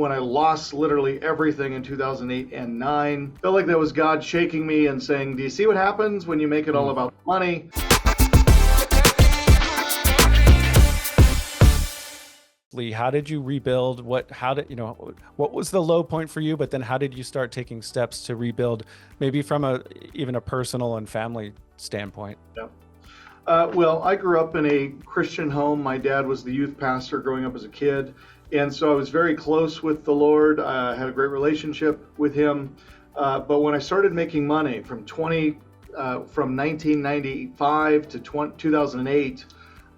when I lost literally everything in 2008 and 9. Felt like that was God shaking me and saying, do you see what happens when you make it all about money? How did you rebuild? What was the low point for you? But then how did you start taking steps to rebuild, maybe from even a personal and family standpoint? Yeah. Well, I grew up in a Christian home. My dad was the youth pastor growing up as a kid. And so I was very close with the Lord. I had a great relationship with him. But when I started making money from 1995 to 2008,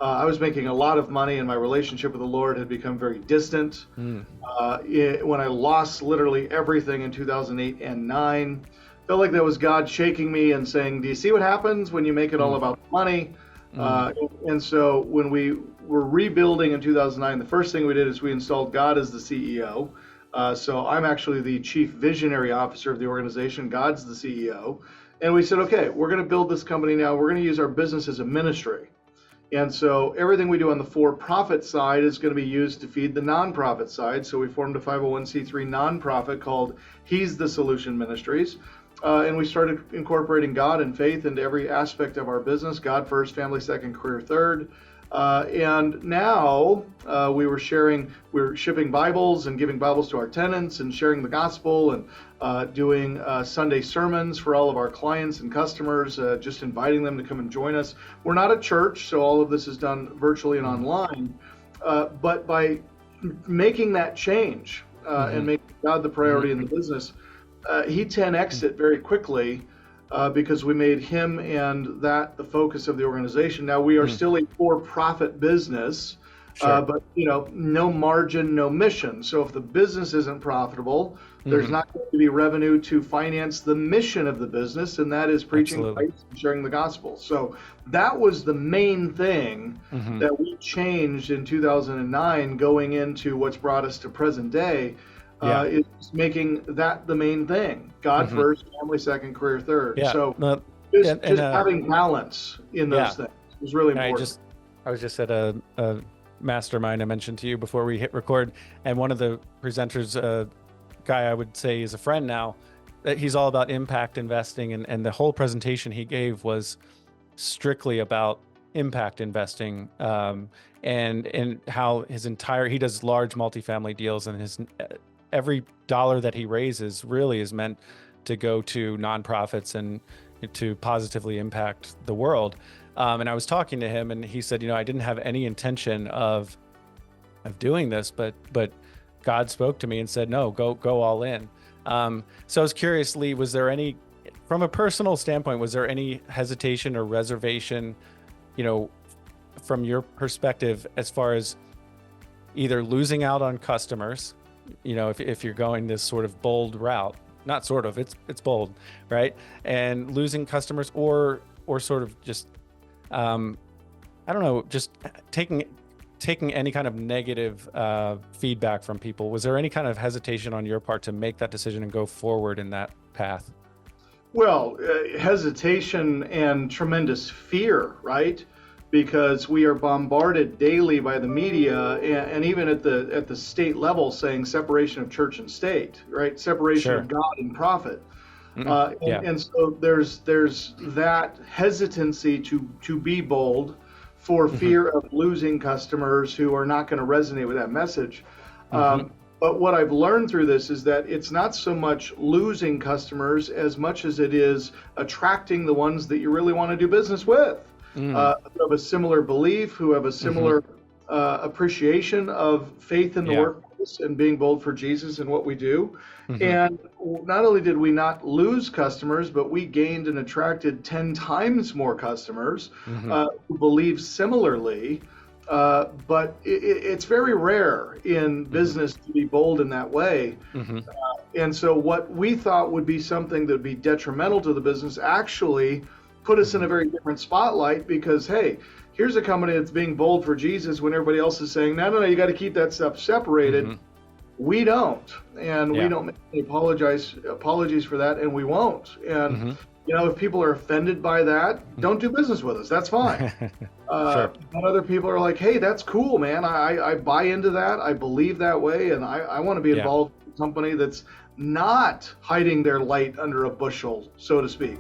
I was making a lot of money, and my relationship with the Lord had become very distant. When I lost literally everything in 2008 and 9, felt like that was God shaking me and saying, do you see what happens when you make it all about money? And so when we were rebuilding in 2009, the first thing we did is we installed God as the CEO. So I'm actually the chief visionary officer of the organization. God's the CEO. And we said, okay, we're going to build this company now. We're going to use our business as a ministry. And so everything we do on the for-profit side is going to be used to feed the nonprofit side. So we formed a 501c3 nonprofit called He's the Solution Ministries. And we started incorporating God and faith into every aspect of our business. God first, family second, career third. And now we're shipping Bibles and giving Bibles to our tenants and sharing the gospel and doing Sunday sermons for all of our clients and customers, just inviting them to come and join us. We're not a church, so all of this is done virtually and online. But by making that change and making God the priority in the business, he 10x'd it very quickly. Because we made him and that the focus of the organization. Now we are still a for-profit business, but no margin, no mission. So if the business isn't profitable, there's not going to be revenue to finance the mission of the business, and that is preaching Christ and sharing the gospel. So that was the main thing that we changed in 2009, going into what's brought us to present day. Is making that the main thing. God first, family second, career third. Yeah. So just having balance in those things is really important. I was just at a mastermind I mentioned to you before we hit record, and one of the presenters, a guy I would say is a friend now, that he's all about impact investing, and the whole presentation he gave was strictly about impact investing, and how he does large multifamily deals, and every dollar that he raises really is meant to go to nonprofits and to positively impact the world. And I was talking to him, and he said, I didn't have any intention of doing this, but God spoke to me and said, no, go all in. So I was curious, Lee, was there any, from a personal standpoint, was there any hesitation or reservation, from your perspective, as far as either losing out on customers, if you're going this sort of bold route, not sort of, it's bold, right? And losing customers, or sort of just, I don't know, just taking any kind of negative feedback from people. Was there any kind of hesitation on your part to make that decision and go forward in that path? Well, hesitation and tremendous fear, right? Because we are bombarded daily by the media, and even at the state level, saying separation of church and state, right? Separation of God and profit. And so there's that hesitancy to be bold for fear of losing customers who are not going to resonate with that message. But what I've learned through this is that it's not so much losing customers as much as it is attracting the ones that you really want to do business with. Who have a similar belief, who have a similar appreciation of faith in the workplace and being bold for Jesus in what we do. And not only did we not lose customers, but we gained and attracted 10 times more customers who believe similarly. But it's very rare in business to be bold in that way. And so what we thought would be something that would be detrimental to the business actually put us in a very different spotlight, because, hey, here's a company that's being bold for Jesus when everybody else is saying, no, you got to keep that stuff separated. We don't, and we don't make any apologies for that, and we won't. And If people are offended by that, don't do business with us. That's fine. Sure. But other people are like, hey, that's cool, man. I buy into that. I believe that way. And I want to be involved in a company that's not hiding their light under a bushel, so to speak.